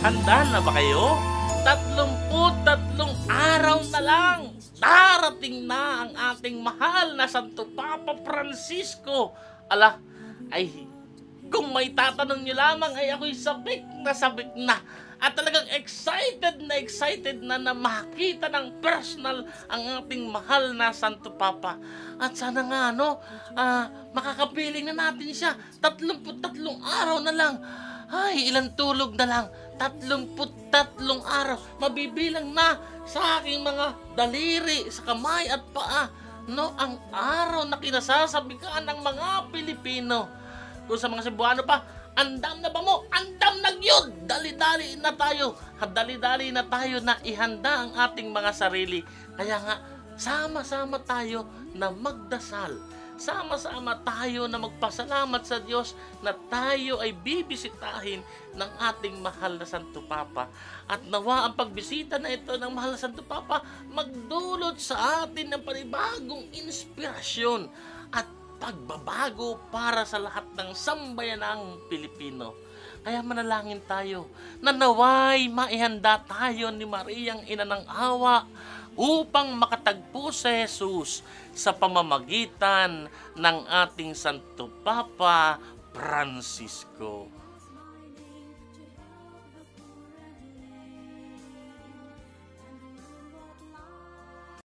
Handa na ba kayo? 33 araw na lang. Darating na ang ating mahal na Santo Papa Francisco. Ala, ay kung may tatanong nyo lamang ay ako'y sabik na. At talagang excited na makita ng personal ang ating mahal na Santo Papa. At sana nga makakapiling na natin siya. 33 araw na lang. Ay, ilang tulog na lang. 33 araw. Mabibilang na sa aking mga daliri, sa kamay at paa. No, ang araw na kinasasabikan ng mga Pilipino. Kung sa mga Cebuano pa, andam na ba mo? Andam na gyud! Dali-dali na tayo. Dali-dali na tayo na ihanda ang ating mga sarili. Kaya nga, sama-sama tayo na magdasal. Sama-sama tayo na magpasalamat sa Diyos na tayo ay bibisitahin ng ating mahal na Santo Papa. At nawa ang pagbisita na ito ng mahal na Santo Papa magdulot sa atin ng panibagong inspirasyon at pagbabago para sa lahat ng sambayanang Pilipino. Kaya manalangin tayo na naway maihanda tayo ni Mariang Ina ng Awa upang makatagpo sa Jesus sa pamamagitan ng ating Santo Papa Francisco.